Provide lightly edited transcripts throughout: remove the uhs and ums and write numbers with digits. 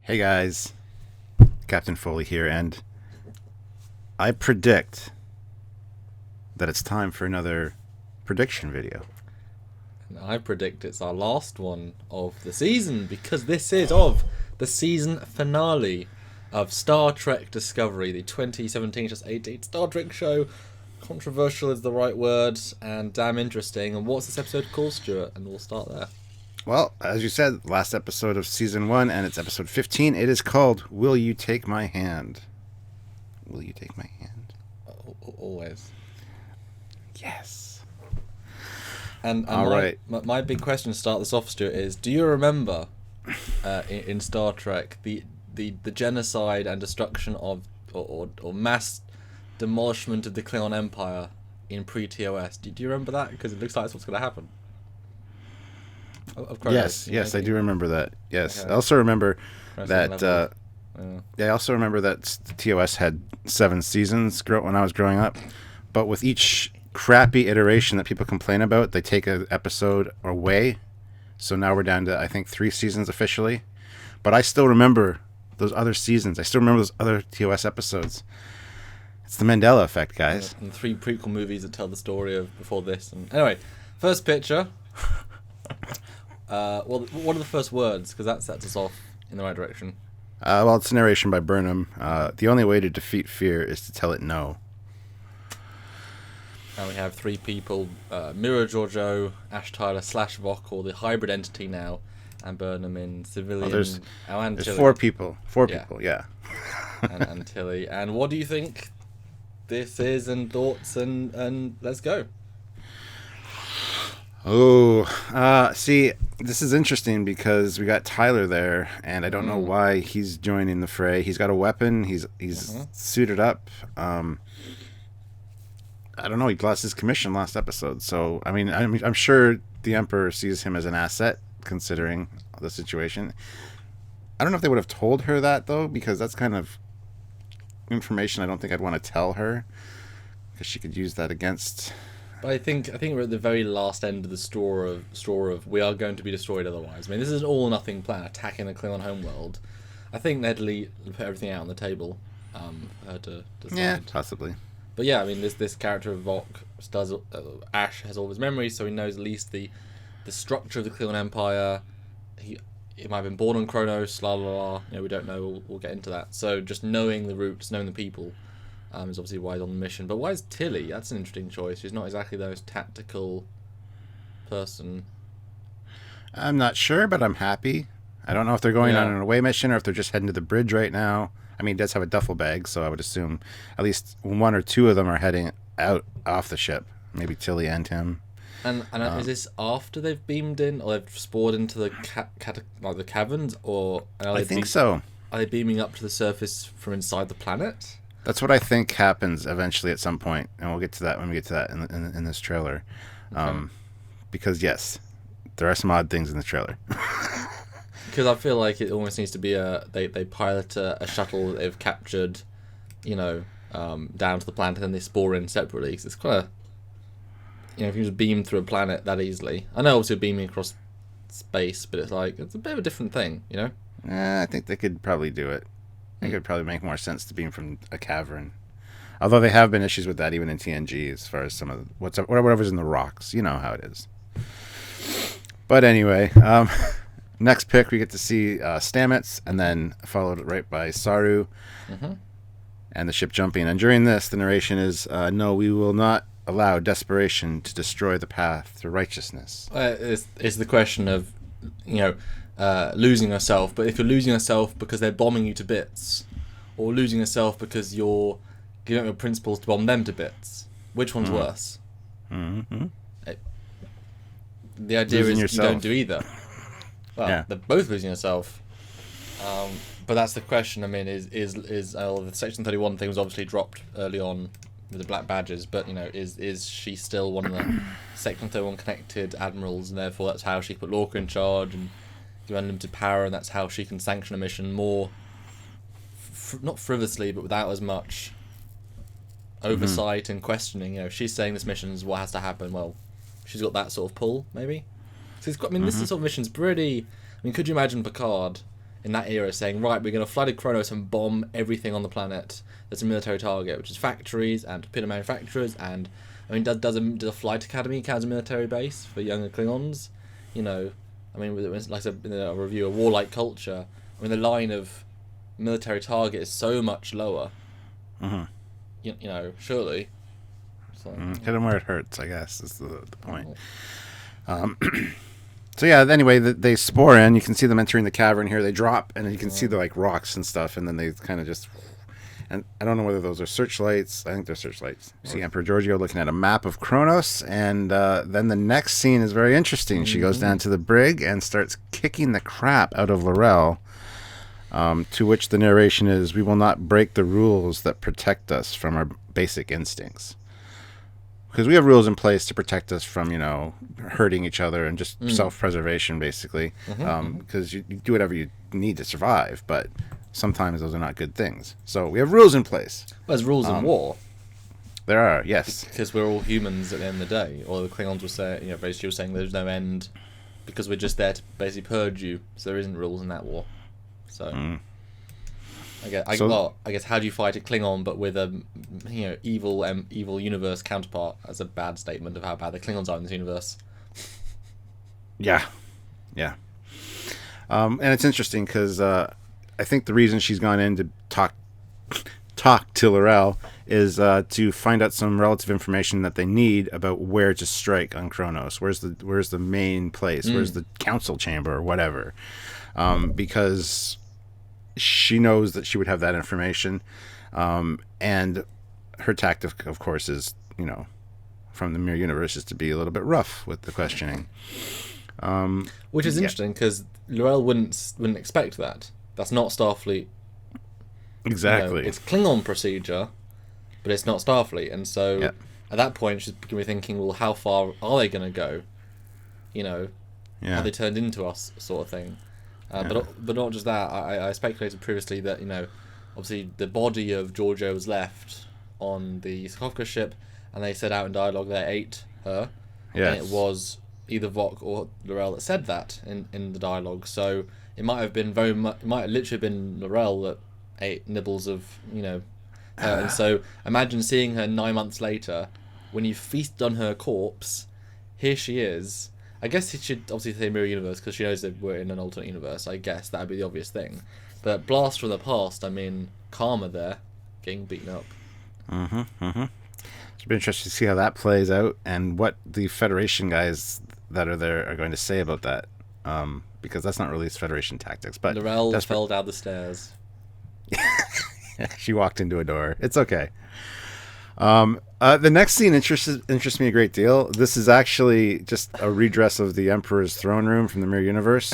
Hey guys, Captain Foley here, and I predict that it's time for another prediction video. And I predict it's our last one of the season because this is of the season finale of Star Trek Discovery, the 2017-18 Star Trek show. Controversial is the right word, and damn interesting. And what's this episode called, Stuart? And we'll start there. Well, as you said, last episode of season 1, and it's episode 15. It is called "Will You Take My Hand?" Will you take my hand? Always. Yes. And All right. My big question to start this off, Stuart, is: do you remember in Star Trek the genocide and destruction of or mass demolishment of the Klingon Empire in pre-TOS? Do you remember that? Because it looks like that's what's going to happen. Of course, yes, I do remember that. Yes, Okay. I also remember Wrestling that. level. I also remember that TOS had 7 seasons when I was growing up, but with each crappy iteration that people complain about, they take an episode away. So now we're down to, I think, 3 seasons officially. But I still remember those other seasons. I still remember those other TOS episodes. It's the Mandela effect, guys. And 3 prequel movies that tell the story of before this. And anyway, first picture. Well, what are the first words? Because that sets us off in the right direction. Well, it's a narration by Burnham. The only way to defeat fear is to tell it no. And we have 3 people: Mira Giorgio, Ash Tyler / Vok, or the hybrid entity now, and Burnham in civilian. There's Tilly. 4 people. 4 Yeah. people, yeah. and Tilly. And what do you think this is, and thoughts, and let's go. See, this is interesting because we got Tyler there, and I don't know why he's joining the fray. He's got a weapon. He's suited up. I don't know. He lost his commission last episode, so I'm sure the Emperor sees him as an asset, considering the situation. I don't know if they would have told her that though, because that's kind of information I don't think I'd want to tell her, because she could use that against. But I think we're at the very last end of the straw of we are going to be destroyed otherwise. I mean, this is an all or nothing plan, attacking the Klingon homeworld. I think they'd put everything out on the table for her to decide. Yeah, possibly. But yeah, I mean, this character of Vok does. Ash has all of his memories, so he knows at least the structure of the Klingon Empire. He might have been born on Kronos, la la la. We don't know. We'll get into that. So just knowing the routes, knowing the people. Is obviously why he's on the mission. But why is Tilly? That's an interesting choice. She's not exactly the most tactical person. I'm not sure, but I'm happy. I don't know if they're going on an away mission or if they're just heading to the bridge right now. I mean, he does have a duffel bag, so I would assume at least 1 or 2 of them are heading out off the ship. Maybe Tilly and him. And is this after they've beamed in, or they've spored into the the caverns, or I think so. Are they beaming up to the surface from inside the planet? That's what I think happens eventually at some point, and we'll get to that when we get to that in this trailer. Okay. Because yes, there are some odd things in the trailer. Because I feel like it almost needs to be they pilot a shuttle that they've captured, down to the planet, and then they spore in separately. Because it's quite if you just beam through a planet that easily. I know obviously beaming across space, but it's a bit of a different thing, I think they could probably do it. I think it would probably make more sense to beam from a cavern. Although there have been issues with that even in TNG, as far as some of whatever's in the rocks. You know how it is. But anyway, next pick we get to see Stamets, and then followed right by Saru and the ship jumping. And during this, the narration is, "No, we will not allow desperation to destroy the path to righteousness." It's the question of, losing yourself. But if you're losing yourself because they're bombing you to bits, or losing yourself because you're giving up your principles to bomb them to bits, which one's worse? Mm-hmm. The idea Losing is yourself. you don't do either. Well, Yeah. they're both losing yourself. But that's the question. I mean, is the Section 31 thing was obviously dropped early on with the black badges, but is she still one of the Section 31 connected admirals, and therefore that's how she put Lorca in charge and give unlimited power, and that's how she can sanction a mission more, not frivolously, but without as much oversight and questioning. She's saying this mission is what has to happen. Well, she's got that sort of pull, maybe. So this is the sort of mission's pretty. I mean, could you imagine Picard in that era saying, right, we're going to fly to Kronos and bomb everything on the planet that's a military target, which is factories and torpedo manufacturers. And I mean, does a flight academy count as a military base for younger Klingons? You know, I mean, like I said in a review, a warlike culture. I mean, the line of military target is so much lower. Mm-hmm. You know, surely. So, hit them where it hurts, I guess, is the point. So yeah, anyway, they spore in. You can see them entering the cavern here. They drop, and you can see the like rocks and stuff, and then they kind of just... And I don't know whether those are searchlights. I think they're searchlights. You see Emperor Giorgio looking at a map of Kronos, and then the next scene is very interesting. She goes down to the brig and starts kicking the crap out of L'Rell, to which the narration is, "We will not break the rules that protect us from our basic instincts." Because we have rules in place to protect us from, you know, hurting each other and just self-preservation, basically. Because you do whatever you need to survive, but sometimes those are not good things. So we have rules in place. Well, there's rules in war. There are, yes. Because we're all humans at the end of the day. Or the Klingons will say, you know, basically saying there's no end because we're just there to basically purge you. So there isn't rules in that war. So... I guess how do you fight a Klingon but with a evil universe counterpart? That's a bad statement of how bad the Klingons are in this universe. Yeah. And it's interesting because I think the reason she's gone in to talk to L'Rell is to find out some relative information that they need about where to strike on Kronos. Where's the main place? Where's the council chamber or whatever? Because she knows that she would have that information, and her tactic, of course, is, you know, from the Mirror Universe, is to be a little bit rough with the questioning. Which is interesting because L'Rell wouldn't expect that. That's not Starfleet. Exactly. You know, it's Klingon procedure, but it's not Starfleet, and so at that point she's going to be thinking, well, how far are they going to go? You know, have they turned into us, sort of thing. But not just that. I speculated previously that, you know, obviously the body of Giorgio was left on the sarcophagus ship, and they said out in dialogue they ate her. Yes. And it was either Vok or L'Rell that said that in the dialogue. So it might have been it might have literally been L'Rell that ate nibbles of, you know, her. And so imagine seeing her 9 months later, when you feast on her corpse. Here she is. I guess it should obviously say Mirror Universe because she knows that we're in an alternate universe. I guess that would be the obvious thing. But blast from the past, I mean, Karma there, getting beaten up. It's been interesting to see how that plays out and what the Federation guys that are there are going to say about that. Because that's not really Federation tactics. But L'Rell fell down the stairs. She walked into a door. It's okay. The next scene interests me a great deal. This is actually just a redress of the Emperor's throne room from the Mirror Universe.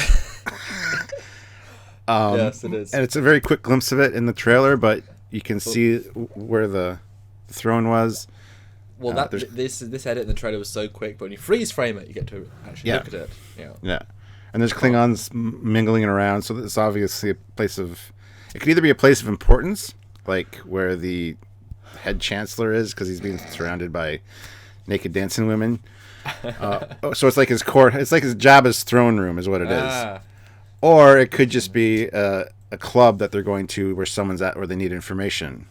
Yes, it is. And it's a very quick glimpse of it in the trailer, but you can see where the throne was. Well, this edit in the trailer was so quick, but when you freeze frame it, you get to actually look at it. Yeah. And there's Klingons mingling around, so it's obviously a place of... It could either be a place of importance, like where the head chancellor is, because he's being surrounded by naked dancing women. So it's like his core... It's like his Jabba's throne room is what it is. Or it could just be a club that they're going to where someone's at where they need information,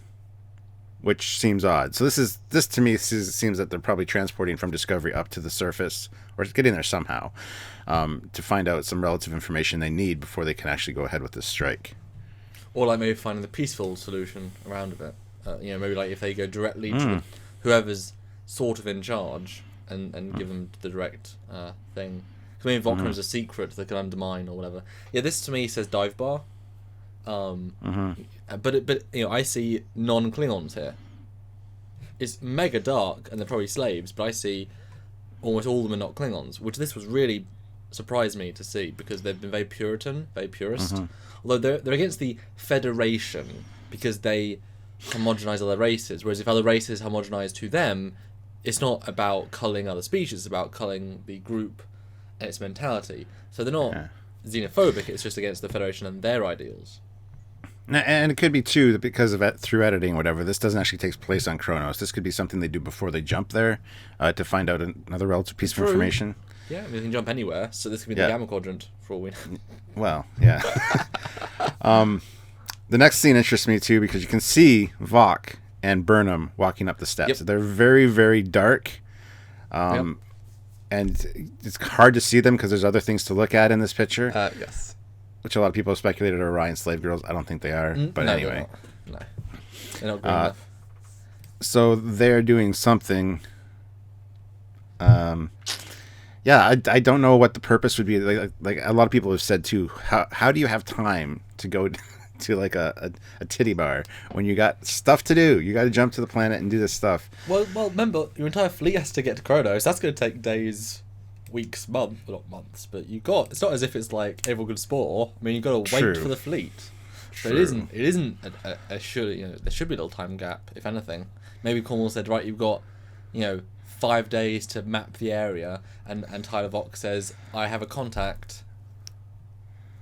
which seems odd. So this to me seems that they're probably transporting from Discovery up to the surface, or getting there somehow, to find out some relative information they need before they can actually go ahead with this strike. Or like maybe finding the peaceful solution around a bit. Maybe like if they go directly to whoever's sort of in charge and give them the direct thing. Because maybe Volcrum is a secret that can undermine or whatever. Yeah, this to me says dive bar. But I see non-Klingons here. It's mega dark and they're probably slaves, but I see almost all of them are not Klingons, which this was really surprised me to see because they've been very Puritan, very purist. Although they're against the Federation because they homogenize other races, whereas if other races homogenize to them, it's not about culling other species, it's about culling the group and its mentality. So they're not xenophobic, it's just against the Federation and their ideals. And it could be, too, that because of through editing or whatever, this doesn't actually take place on Kronos. This could be something they do before they jump there to find out another relative piece of information. Yeah, I mean, they can jump anywhere, so this could be the Gamma Quadrant for all we know. Well, yeah. The next scene interests me too because you can see Vok and Burnham walking up the steps. Yep. They're very, very dark, and it's hard to see them because there's other things to look at in this picture. Yes. Which a lot of people have speculated are Orion slave girls. I don't think they are, but no, anyway. They're not green enough. So they're doing something. I don't know what the purpose would be. Like a lot of people have said too. How do you have time to go to like a titty bar when you got stuff to do? You got to jump to the planet and do this stuff. Well, remember your entire fleet has to get to Kronos. That's going to take days, weeks, months. Well, not months, but it's not as if it's like everyone could spore. I mean, you've got to wait for the fleet. So it isn't a should. There should be a little time gap, if anything. Maybe Cornwall said, right, you've got 5 days to map the area, and Tyler Vok says, I have a contact.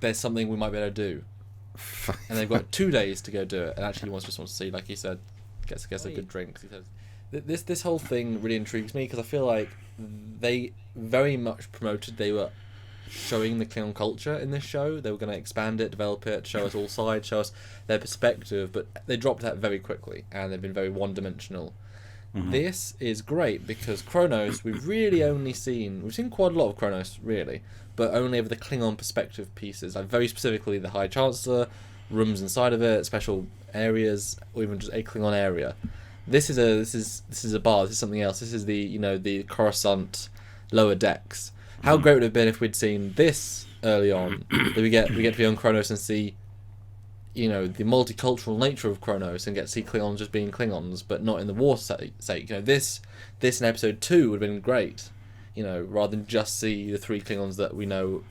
There's something we might be able to do. And they've got 2 days to go do it. And actually, he just wants to see, like he said, gets a good drink. He says, this whole thing really intrigues me because I feel like they very much promoted. They were showing the Klingon culture in this show. They were going to expand it, develop it, show us all sides, show us their perspective. But they dropped that very quickly, and they've been very one-dimensional. Mm-hmm. This is great because Kronos, we've seen quite a lot of Kronos, really, but only over the Klingon perspective pieces, like very specifically the High Chancellor, rooms inside of it, special areas, or even just a Klingon area. This is a bar. This is something else. This is the Coruscant lower decks. How great would it have been if we'd seen this early on? That we get to be on Kronos and see the multicultural nature of Kronos and get to see Klingons just being Klingons, but not in the war sake. This in episode 2 would have been great, rather than just see the 3 Klingons that we know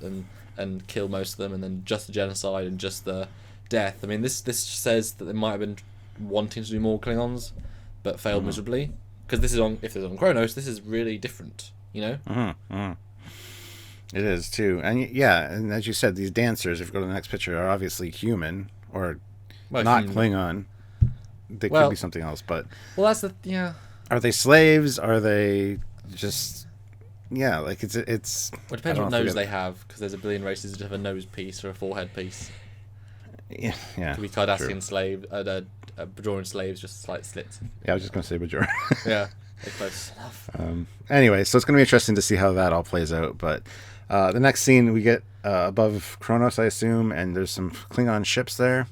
and kill most of them, and then just the genocide and just the death. I mean, this says that they might have been wanting to do more Klingons, but failed miserably. Because if it's on Kronos, this is really different, It is too, and as you said, these dancers, if you go to the next picture, are obviously human. Or not Klingon. They could be something else, but... Well, that's Are they slaves? Are they just... Yeah, like it's... Well, it depends what nose they have, because there's a billion races that have a nose piece or a forehead piece. Yeah. Could be Cardassian slave, Bajoran slaves, just slight slits. Yeah, I was just going to say Bajoran. Yeah, they're close enough. Anyway, so it's going to be interesting to see how that all plays out, but... the next scene, we get above Kronos, I assume, and there's some Klingon ships there,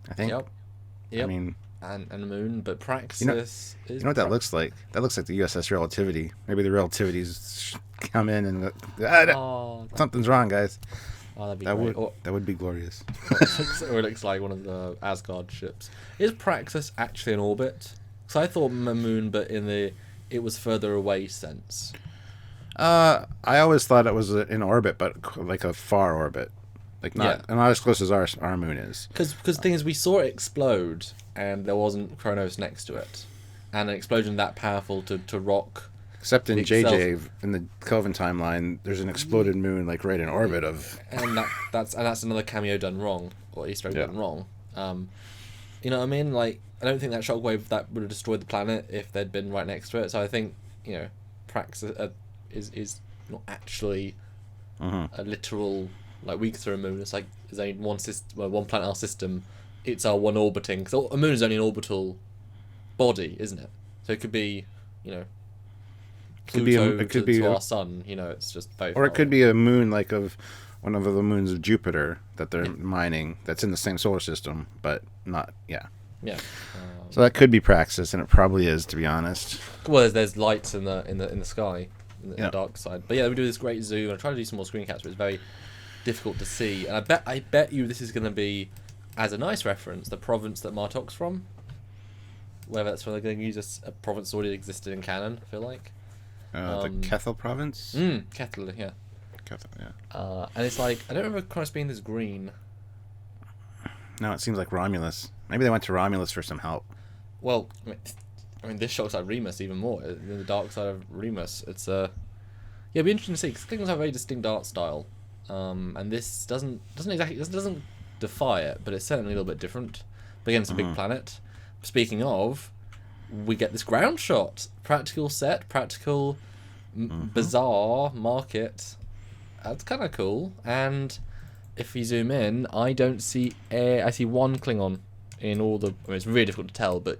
I think. Yep. I mean... And the moon, but Praxis You know what that looks like? That looks like the USS Relativity. Maybe the Relativities come in and... something's wrong, guys. Oh, that'd be great. That would be glorious. Or it looks like one of the Asgard ships. Is Praxis actually in orbit? Because I thought moon, but it was further away sense. I always thought it was in orbit, but like a far orbit, like not as close as our moon is. Because the thing is, we saw it explode, and there wasn't Kronos next to it, and an explosion that powerful to rock. Except in JJ, in the Kelvin timeline, there's an exploded moon like right in orbit of. And that's another cameo done wrong, or Easter egg done wrong. You know what I mean? Like, I don't think that shockwave that would have destroyed the planet if they'd been right next to it. So I think Praxis. Is not actually a literal week through a moon. It's like there's only one planet in our system. It's our one orbiting. Because a moon is only an orbital body, isn't it? So it could be, Pluto to our sun. It's just very. Or it could be a moon like of one of the moons of Jupiter that they're mining. That's in the same solar system, but not. Yeah. Yeah. So that could be Praxis, and it probably is, to be honest. Well, there's lights in the sky. In the dark side, but we do this great zoom. I try to do some more screen caps, but it's very difficult to see. And I bet you this is going to be, as a nice reference, the province that Martok's from. Whether that's where they're going to use a province that already existed in canon. I feel like the Kethel province. Kethel, yeah. Kethel, yeah. And it's like I don't remember Kronos being this green. No, it seems like Romulus. Maybe they went to Romulus for some help. Well, I mean, this shocks like Remus even more. In the dark side of Remus, it's it'd be interesting to see because Klingons have a very distinct art style, and this doesn't defy it, but it's certainly a little bit different. But again, it's a big planet. Speaking of, we get this ground shot, practical set, practical bizarre market. That's kind of cool. And if we zoom in, I don't see I see one Klingon in all the. I mean, it's really difficult to tell, but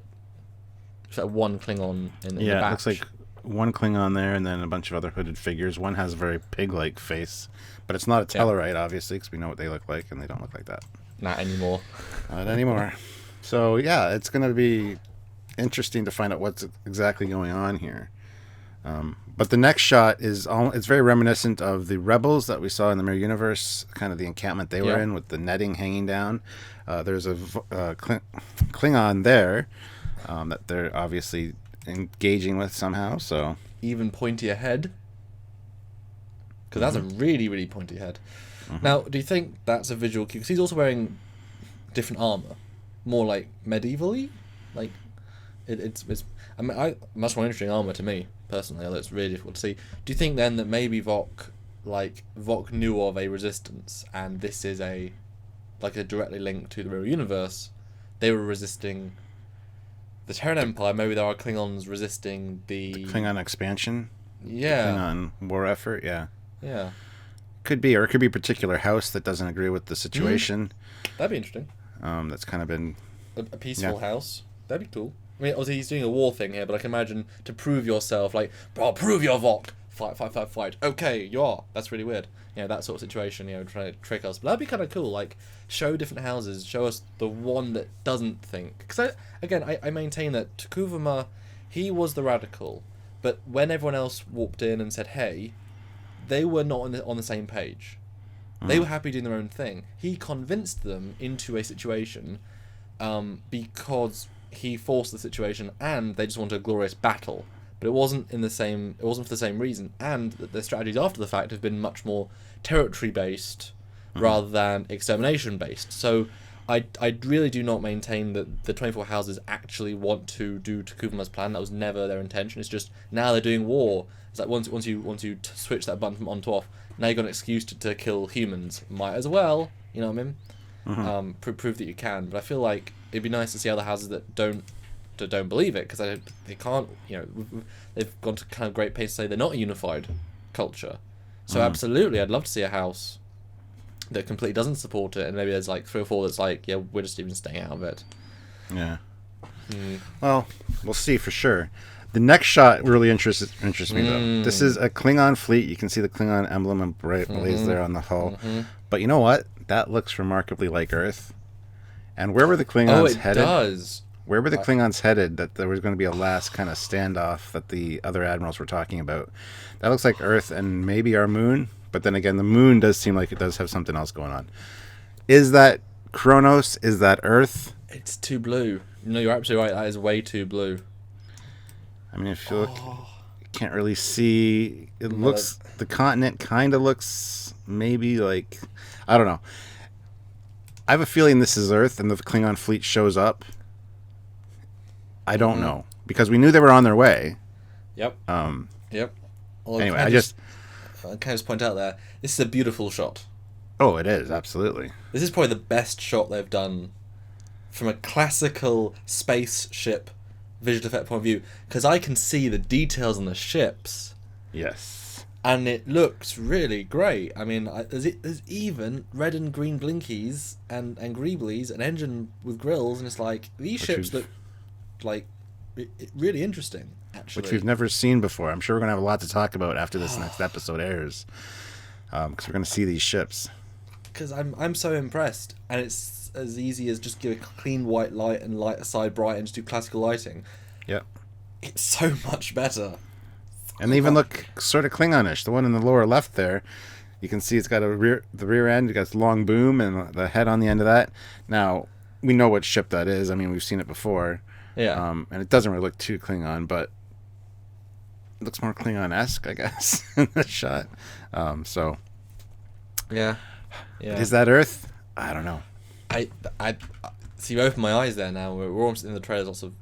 it's like one Klingon in the batch. It looks like one Klingon there, and then a bunch of other hooded figures. One has a very pig-like face, but it's not a Tellarite, obviously, because we know what they look like, and they don't look like that. Not anymore. Not anymore. So yeah, it's going to be interesting to find out what's exactly going on here. But the next shot it's very reminiscent of the Rebels that we saw in the Mirror Universe, kind of the encampment they were in with the netting hanging down. There's a Klingon there that they're obviously engaging with somehow. So even pointier head, because that's a really, really pointy head. Now, do you think that's a visual cue? Because he's also wearing different armor, more like medieval-y. Like it's. I mean, much more interesting armor to me personally, although it's really difficult to see. Do you think then that maybe Vok knew of a resistance, and this is a directly linked to the Mirror Universe? They were resisting the Terran Empire. Maybe there are Klingons resisting the Klingon expansion. Yeah. Klingon war effort. Yeah. Yeah. Could be, or it could be a particular house that doesn't agree with the situation. That'd be interesting. That's kind of been a peaceful house. That'd be cool. I mean, obviously he's doing a war thing here, but I can imagine to prove yourself, like, bro, prove your Vok. Fight. Okay, you are. That's really weird. You know, that sort of situation, trying to trick us. But that'd be kind of cool. Like, show different houses. Show us the one that doesn't think. Because, I maintain that Takuvama, he was the radical. But when everyone else walked in and said, hey, they were not on the same page. They were happy doing their own thing. He convinced them into a situation because he forced the situation, and they just wanted a glorious battle. But it wasn't for the same reason, and the strategies after the fact have been much more territory based rather than extermination based. So I really do not maintain that the 24 houses actually want to do Takuvama's plan. That was never their intention. It's just now they're doing war. It's like once you switch that button from on to off, now you've got an excuse to kill humans. Might as well, you know what I mean? Prove that you can. But I feel like it'd be nice to see other houses that don't believe it, because they can't. They've gone to kind of great pains to say they're not a unified culture. So absolutely, I'd love to see a house that completely doesn't support it, and maybe there's like 3 or 4 that's like, yeah, we're just even staying out of it. Yeah. Well, we'll see for sure. The next shot really interests me though. This is a Klingon fleet. You can see the Klingon emblem and blaze there on the hull. But you know what? That looks remarkably like Earth. And where were the Klingons headed? Oh, it does. Where were the Klingons headed that there was going to be a last kind of standoff that the other admirals were talking about? That looks like Earth and maybe our moon. But then again, the moon does seem like it does have something else going on. Is that Kronos? Is that Earth? It's too blue. No, you're absolutely right. That is way too blue. I mean, if you look, you can't really see. It looks, the continent kind of looks maybe like, I don't know. I have a feeling this is Earth and the Klingon fleet shows up. I don't know, because we knew they were on their way. Yep. Yep. Well, anyway, I can just point out there, this is a beautiful shot. Oh, it is, absolutely. This is probably the best shot they've done from a classical spaceship visual effect point of view, because I can see the details on the ships. Yes. And it looks really great. I mean, there's even red and green blinkies and greeblies, an engine with grills, and it's like, these ships look like really interesting, actually. Which we've never seen before. I'm sure we're going to have a lot to talk about after this next episode airs, because we're going to see these ships. Because I'm so impressed, and it's as easy as just give a clean white light and light a side bright and just do classical lighting. Yep. It's so much better. And they even look sort of Klingonish. The one in the lower left there, you can see it's got the rear end, it got this long boom and the head on the end of that. Now, we know what ship that is. I mean, we've seen it before. Yeah. And it doesn't really look too Klingon, but it looks more Klingon-esque, I guess, in the shot. So. Yeah. Is that Earth? I don't know. I see. You open my eyes there now. We're almost in the trailers. Also,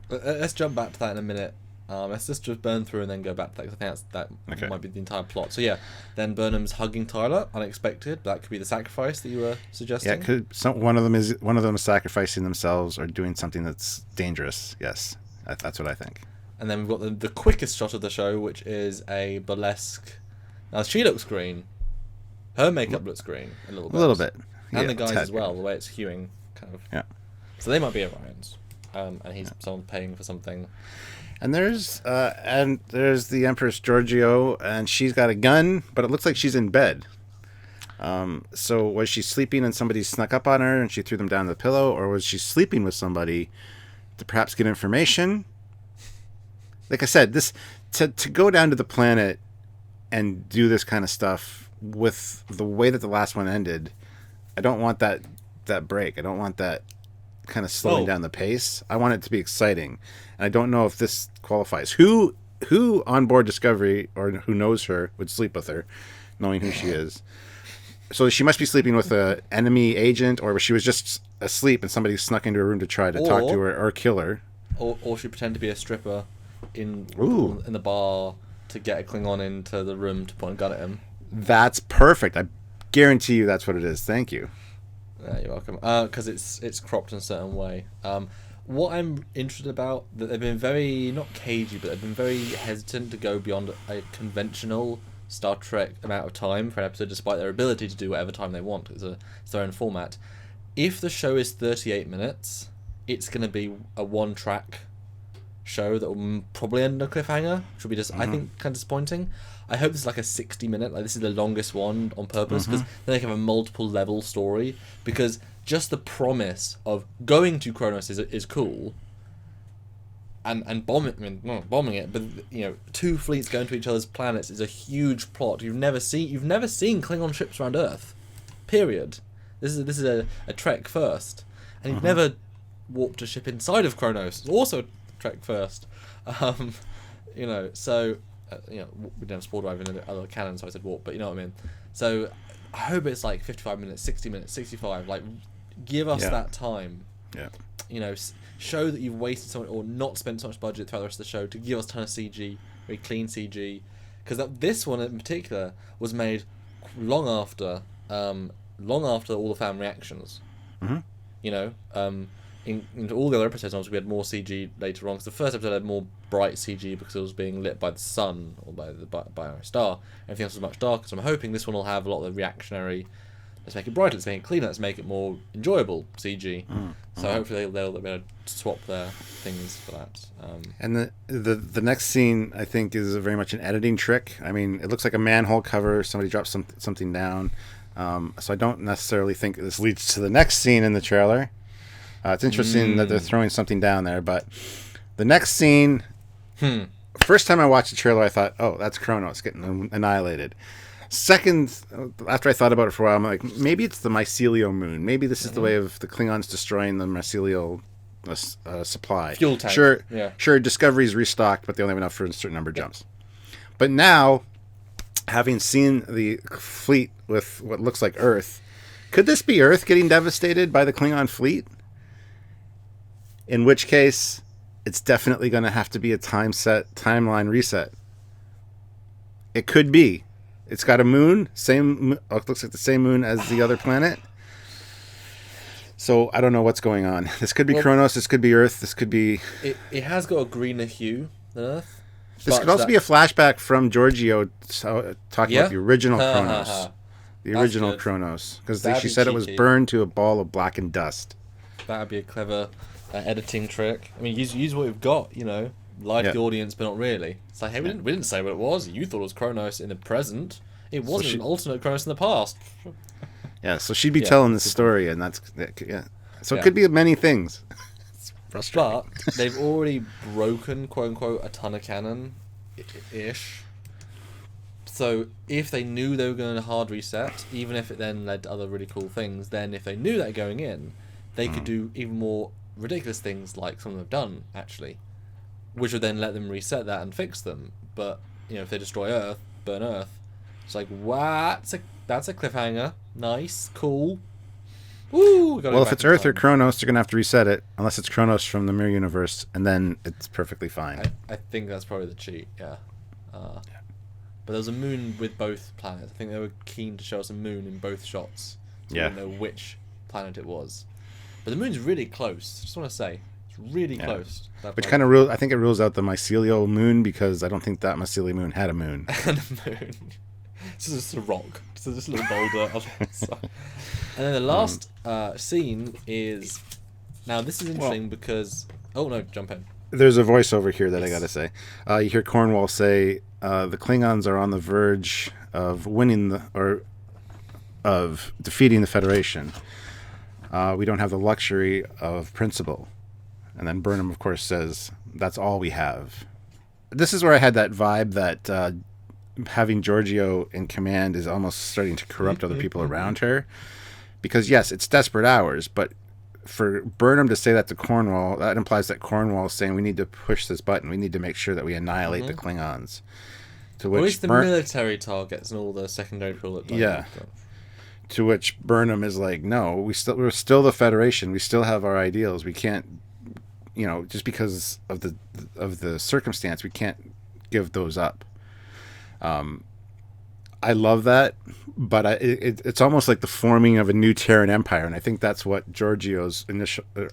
let's jump back to that in a minute. Let's just burn through and then go back to that, because I think that might be the entire plot. So yeah, then Burnham's hugging Tyler, unexpected. That could be the sacrifice that you were suggesting. Yeah, one of them is sacrificing themselves or doing something that's dangerous. Yes, that's what I think. And then we've got the quickest shot of the show, which is a burlesque. Now she looks green. Her makeup looks green a little bit. A little bit. And the guys as well, the way it's hewing, kind of. Yeah. So they might be Orions. And he's someone paying for something. And there's the Empress Giorgio, and she's got a gun, but it looks like she's in bed. So was she sleeping and somebody snuck up on her and she threw them down the pillow, or was she sleeping with somebody to perhaps get information? Like I said, this to go down to the planet and do this kind of stuff with the way that the last one ended, I don't want that break. I don't want that kind of slowing down the pace. I want it to be exciting. And I don't know if this qualifies. Who on board Discovery or who knows her would sleep with her, knowing who she is? So she must be sleeping with an enemy agent, or she was just asleep and somebody snuck into her room to try to talk to her or kill her. Or she pretended to be a stripper in the bar to get a Klingon into the room to point a gun at him. That's perfect. I guarantee you that's what it is. Thank you. You're welcome. Because it's cropped in a certain way. What I'm interested about, that they've been very, not cagey, but they've been very hesitant to go beyond a conventional Star Trek amount of time for an episode, despite their ability to do whatever time they want. It's their own format. If the show is 38 minutes, it's going to be a one-track show that will probably end on a cliffhanger, which will be just, I think, kind of disappointing. I hope this is like a 60-minute, like this is the longest one on purpose, because then they can have a multiple level story, because just the promise of going to Kronos is cool, and bombing it, but two fleets going to each other's planets is a huge plot. You've never seen Klingon ships around Earth, period. This is a Trek first, and you've never warped a ship inside of Kronos. It's also a Trek first, so we didn't have Spore Drive in the other canon, so I said warp, but you know what I mean. So I hope it's like 55 minutes, 60 minutes, 65. Like, give us that time. Yeah. Show that you've wasted so much, or not spent so much budget throughout the rest of the show to give us a ton of CG, very clean CG. Because this one in particular was made long after all the fan reactions. In all the other episodes, obviously we had more CG later on. Because the first episode had more bright CG because it was being lit by the sun or by a star. Everything else was much darker. So I'm hoping this one will have a lot of the reactionary. Let's make it brighter. Let's make it cleaner. Let's make it more enjoyable CG. So hopefully they'll be able to swap their things for that. And the next scene, I think, is very much an editing trick. I mean, it looks like a manhole cover. Somebody drops something down. So I don't necessarily think this leads to the next scene in the trailer. It's interesting that they're throwing something down there, but the next scene. First time I watched the trailer, I thought, "Oh, that's Kronos getting annihilated." Second, after I thought about it for a while, I'm like, maybe it's the mycelial moon. Maybe this is the way of the Klingons destroying the mycelial supply. Fuel tank. Sure. Discovery's restocked, but they only have enough for a certain number of jumps. But now, having seen the fleet with what looks like Earth, could this be Earth getting devastated by the Klingon fleet? In which case, it's definitely going to have to be a timeline reset. It could be. It's got a moon, looks like the same moon as the other planet. So I don't know what's going on. This could be Kronos, this could be Earth, this could be... It has got a greener hue than Earth. This could also be a flashback from Giorgio talking about the original Kronos. The original Kronos. Because she said it was burned to a ball of blackened dust. That would be a clever editing trick. I mean, use what we've got, lie to the audience, but not really. It's like, hey, we didn't say what it was. You thought it was Kronos in the present. It wasn't an alternate Kronos in the past. Yeah, so she'd be telling this story, and that's So it could be many things. It's frustrating. But they've already broken, quote unquote, a ton of canon, ish. So if they knew they were going to hard reset, even if it then led to other really cool things, then if they knew that going in, they could do even more ridiculous things like some of them have done, actually. Which would then let them reset that and fix them. But, if they destroy Earth, burn Earth, it's like, what? That's a cliffhanger. Nice. Cool. Woo! Well, if it's Earth or Kronos, you're going to have to reset it, unless it's Kronos from the Mirror Universe, and then it's perfectly fine. I think that's probably the cheat, yeah. But there was a moon with both planets. I think they were keen to show us a moon in both shots. So we didn't know which planet it was. But the moon's really close. I just want to say. It's Really close. Which kind of I think it rules out the mycelial moon, because I don't think that mycelial moon had a moon. And a moon. This is just a rock. This is just a little boulder. And then the last scene is... Now, this is interesting because... Oh, no, jump in. There's a voiceover here that I gotta say. You hear Cornwall say, the Klingons are on the verge of of defeating the Federation. We don't have the luxury of principle. And then Burnham, of course, says, that's all we have. This is where I had that vibe that having Giorgio in command is almost starting to corrupt other people around her. Because, yes, it's desperate hours, but for Burnham to say that to Cornwall, that implies that Cornwall is saying we need to push this button. We need to make sure that we annihilate the Klingons. To which at least the military targets and all the secondary people that yeah. To which Burnham is like, no, we're still the Federation. We still have our ideals. We can't, just because of the circumstance, we can't give those up. I love that, but it's almost like the forming of a new Terran Empire, and I think that's what Giorgio's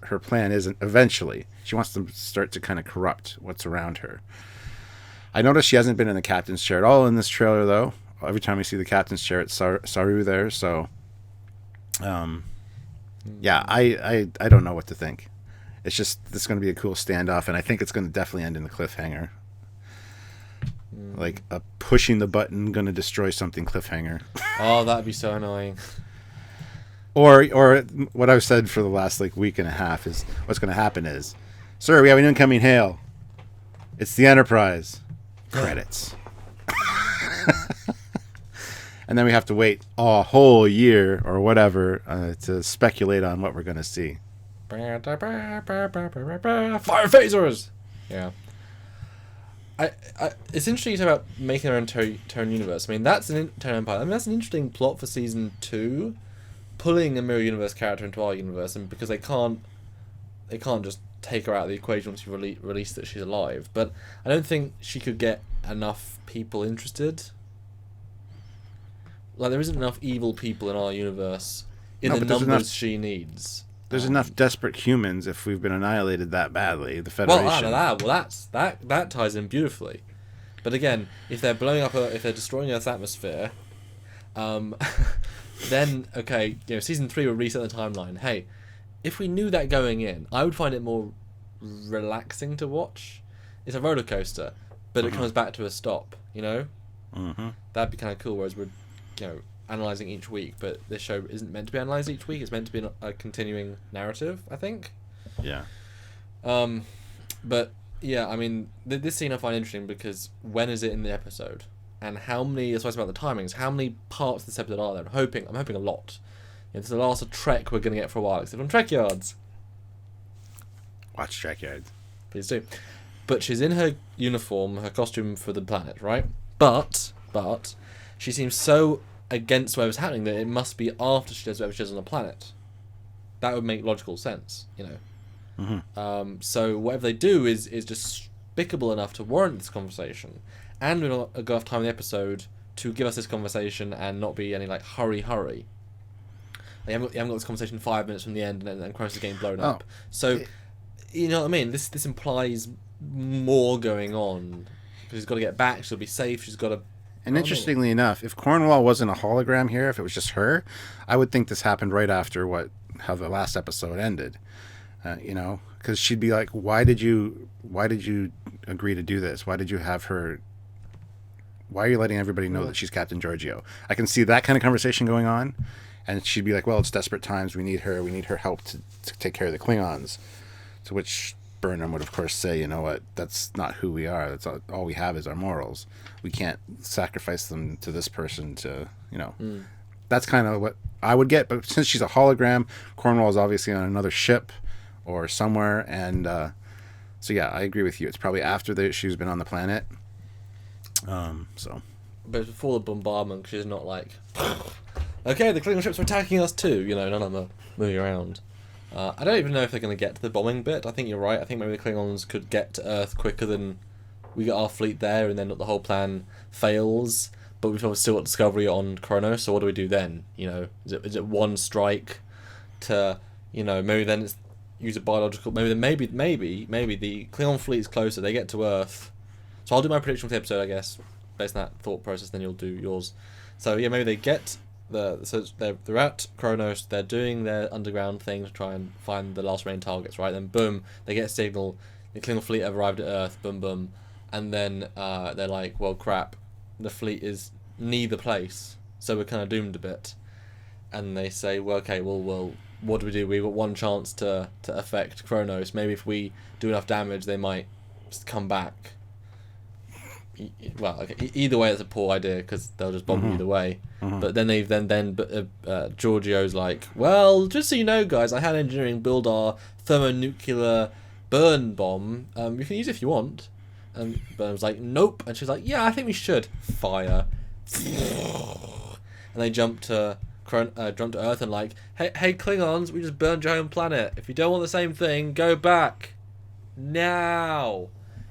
her plan is. Eventually, she wants to start to kind of corrupt what's around her. I noticed she hasn't been in the captain's chair at all in this trailer, though. Every time we see the captain's chair, it's Saru there. So, yeah, I don't know what to think. It's just this is going to be a cool standoff, and I think it's going to definitely end in a cliffhanger. Like a pushing the button, going to destroy something cliffhanger. Oh, that'd be so annoying. Or what I've said for the last week and a half is what's going to happen is, sir, we have an incoming hail. It's the Enterprise. Credits. And then we have to wait a whole year or whatever to speculate on what we're going to see. Fire phasers! Yeah. It's interesting to talk about making our own Terran universe. I mean, that's an Terran Empire. I mean, that's an interesting plot for season 2, pulling a mirror universe character into our universe, and because they can't just take her out of the equation once you release that she's alive. But I don't think she could get enough people interested. Like, there isn't enough evil people in our universe in the numbers she needs. There's enough desperate humans if we've been annihilated that badly. The Federation. That ties in beautifully. But again, if they're blowing up, if they're destroying Earth's atmosphere, then okay, season 3 would reset the timeline. Hey, if we knew that going in, I would find it more relaxing to watch. It's a roller coaster, but it comes back to a stop. That'd be kind of cool. Whereas we're, analysing each week, but this show isn't meant to be analysed each week. It's meant to be a continuing narrative, I think. Yeah. But yeah, I mean, this scene I find interesting because when is it in the episode, and how many? That's why it's about the timings. How many parts of this episode are there? I'm hoping a lot. This is the last Trek we're gonna get for a while, except on Trekyards. Watch Trekyards. Please do. But she's in her uniform, her costume for the planet, right? But she seems so against whatever's happening that it must be after she does whatever she does on the planet. That would make logical sense, So whatever they do is just despicable enough to warrant this conversation, and we've not got enough time in the episode to give us this conversation and not be any hurry. They haven't got this conversation 5 minutes from the end, and then Cronos is getting blown up. So, you know what I mean? This implies more going on because she's got to get back. She'll be safe. She's got to. And interestingly enough, if Cornwall wasn't a hologram here, if it was just her, I would think this happened right after how the last episode ended. Because she'd be like, "Why did you agree to do this? Why did you have her? Why are you letting everybody know that she's Captain Giorgio?" I can see that kind of conversation going on, and she'd be like, "Well, it's desperate times. We need her help to take care of the Klingons." To which Burnham would, of course, say, "You know what? That's not who we are. That's all we have is our morals. We can't sacrifice them to this person to, That's kind of what I would get. But since she's a hologram, Cornwall is obviously on another ship or somewhere. And so, yeah, I agree with you. It's probably after she's been on the planet. But before the bombardment, she's not like, okay, the Klingon ships are attacking us too. None of them are moving around. I don't even know if they're going to get to the bombing bit. I think you're right. I think maybe the Klingons could get to Earth quicker than we get our fleet there, and then the whole plan fails. But we've still got Discovery on Kronos, so what do we do then? Is it one strike to, maybe then it's use a biological. Maybe the Klingon fleet is closer. They get to Earth. So I'll do my prediction for the episode, I guess, based on that thought process. Then you'll do yours. So yeah, maybe they get so they're at Kronos. They're doing their underground thing to try and find the last remaining targets. Right, then boom, they get a signal. The Klingon fleet have arrived at Earth. Boom, boom, and then they're like, well, crap. The fleet is near the place, so we're kind of doomed a bit. And they say, well, okay, well, what do? We've got one chance to affect Kronos. Maybe if we do enough damage, they might just come back. Well, okay, either way, it's a poor idea because they'll just bomb either way. But then Giorgio's like, well, just so you know, guys, I had engineering build our thermonuclear burn bomb. You can use it if you want. And Burnham was like, nope. And she's like, yeah, I think we should. Fire. And they jump to Earth and like, hey Klingons, we just burned your home planet. If you don't want the same thing, go back now.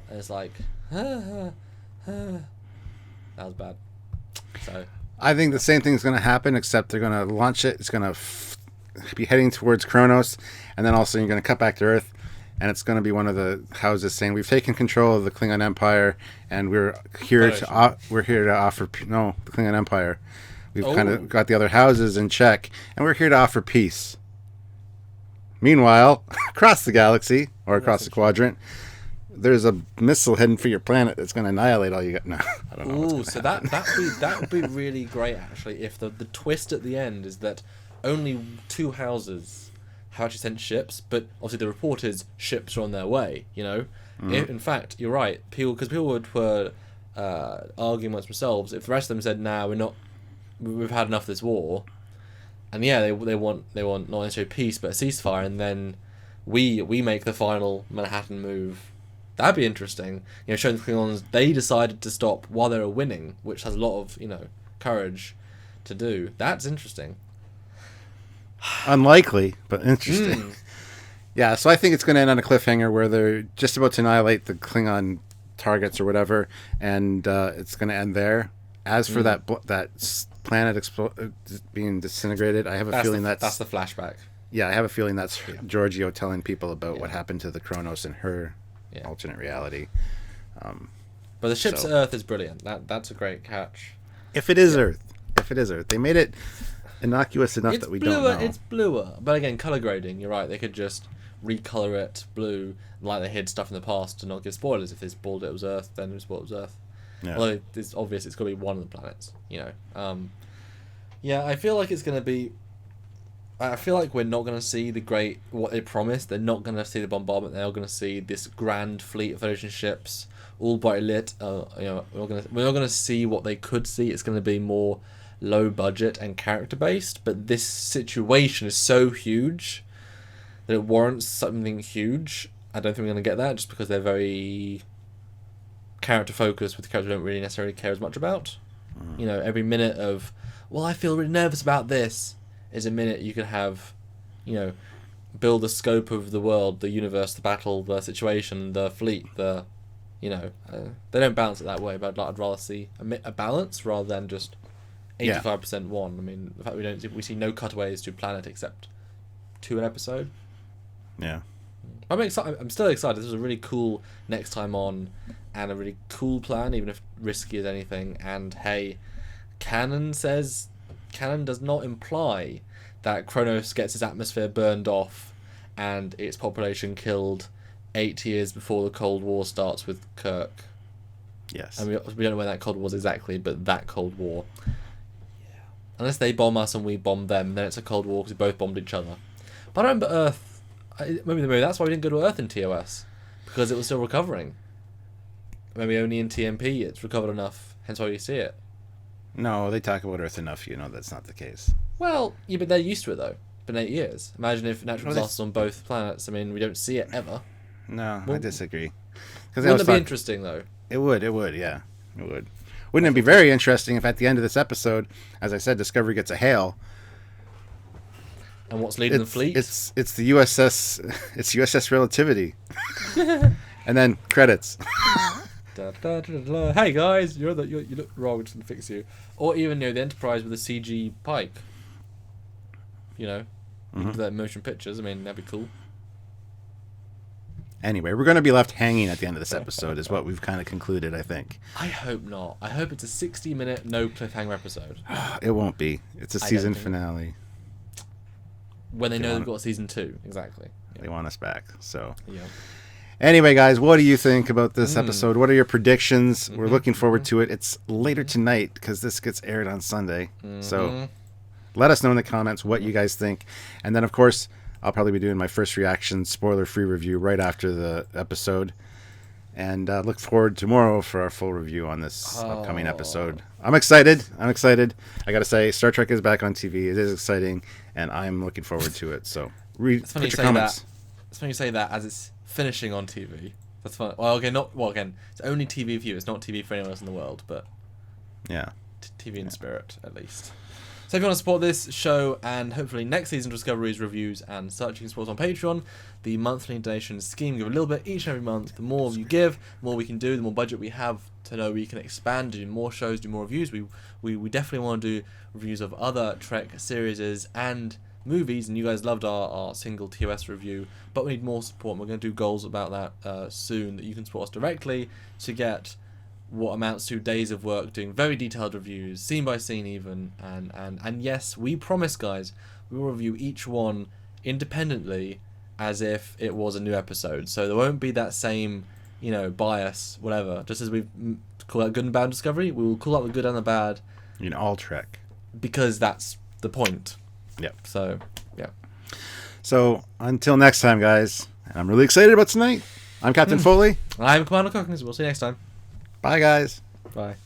And it's like, that was bad. So I think the same thing's going to happen, except they're going to launch it. It's going to be heading towards Kronos, and then also you're going to cut back to Earth, and it's going to be one of the houses saying, "We've taken control of the Klingon Empire, and we're here to offer the Klingon Empire. We've kind of got the other houses in check, and we're here to offer peace." Meanwhile, across the galaxy or across the quadrant, there's a missile heading for your planet that's going to annihilate all you got. No, I don't know. Ooh, so that would be really great actually if the twist at the end is that only 2 houses have actually sent ships, but obviously the report is ships are on their way. You know, in fact, you're right. People were arguing amongst themselves. If the rest of them said, "Nah, we've had enough of this war," and yeah, they want not necessarily peace but a ceasefire, and then we make the final Manhattan move. That'd be interesting. You know, showing the Klingons they decided to stop while they were winning, which has a lot of, courage to do. That's interesting. Unlikely, but interesting. Yeah, so I think it's going to end on a cliffhanger where they're just about to annihilate the Klingon targets or whatever, and it's going to end there. As for that planet being disintegrated, I have a feeling that's the flashback. Yeah, I have a feeling that's Giorgio telling people about what happened to the Kronos in her alternate reality. But the ship's Earth is brilliant. That's a great catch. If it is Earth, they made it innocuous enough that we don't know. It's bluer, but again, color grading. You're right. They could just recolor it blue, like they hid stuff in the past to not give spoilers. If they spoiled it was Earth, then they spoiled it was Earth. Yeah. Although it's obvious it's got to be one of the planets. I feel like it's going to be. I feel like we're not going to see what they promised. They're not going to see the bombardment. They're not going to see this grand fleet of Federation ships, all bright lit. We're not going to see what they could see. It's going to be more low budget and character based. But this situation is so huge that it warrants something huge. I don't think we're going to get that just because they're very character focused with the characters we don't really necessarily care as much about. Every minute of, well, I feel really nervous about this, is a minute you could have, build the scope of the world, the universe, the battle, the situation, the fleet, they don't balance it that way, but I'd rather see a balance rather than just 85% one. I mean, the fact we see no cutaways to planet except 2 an episode. Yeah. I'm still excited. This was a really cool next time on, and a really cool plan, even if risky as anything. And hey, canon does not imply that Kronos gets its atmosphere burned off and its population killed 8 years before the Cold War starts with Kirk. Yes. And we don't know when that Cold War was exactly, but that Cold War. Yeah. Unless they bomb us and we bomb them, then it's a Cold War because we both bombed each other. But I remember Earth. Maybe that's why we didn't go to Earth in TOS, because it was still recovering. Maybe only in TMP it's recovered enough, hence why you see it. No, they talk about Earth enough, that's not the case. Well, yeah, but they're used to it though. It's been 8 years. Imagine if natural disasters on both planets. I mean, we don't see it ever. No, I disagree. Wouldn't it be interesting though? It would, yeah. It would. Wouldn't it be very interesting if at the end of this episode, as I said, Discovery gets a hail? And what's leading the fleet? It's the USS Relativity. And then credits. Hey guys, you look wrong, we're just gonna fix you. Or even the Enterprise with a CG Pike. That motion pictures. I mean, that'd be cool. Anyway, we're going to be left hanging at the end of this episode, is what we've kind of concluded, I think. I hope not. I hope it's a 60-minute no cliffhanger episode. It won't be. It's a season finale. When they know they've got season 2, exactly. They want us back. So. Yeah. Anyway, guys, what do you think about this episode? What are your predictions? We're looking forward to it. It's later tonight because this gets aired on Sunday. So let us know in the comments what you guys think. And then, of course, I'll probably be doing my first reaction, spoiler-free review right after the episode. And look forward tomorrow for our full review on this upcoming episode. I'm excited. I got to say, Star Trek is back on TV. It is exciting, and I'm looking forward to it. So put your comments. It's funny you say that as it's finishing on TV. That's fun. Well, again, it's only TV for you. It's not TV for anyone else in the world, but yeah, TV in spirit, at least. So if you want to support this show and hopefully next season Discoveries, reviews and such, you can support us on Patreon. The monthly donation scheme, give a little bit each and every month. The more you give, the more we can do, the more budget we have to know we can expand, do more shows, do more reviews. We definitely want to do reviews of other Trek series and movies, and you guys loved our single TOS review, but we need more support. We're going to do goals about that soon, that you can support us directly to get what amounts to days of work doing very detailed reviews, scene by scene even, and yes, we promise, guys, we will review each one independently as if it was a new episode, so there won't be that same bias, whatever. Just as we call out good and bad Discovery, we will call out the good and the bad in all Trek, because that's the point. Yep. So yeah, so until next time, guys, I'm really excited about tonight. I'm Captain Foley. I'm Commander Cockings. We'll see you next time. Bye, guys. Bye.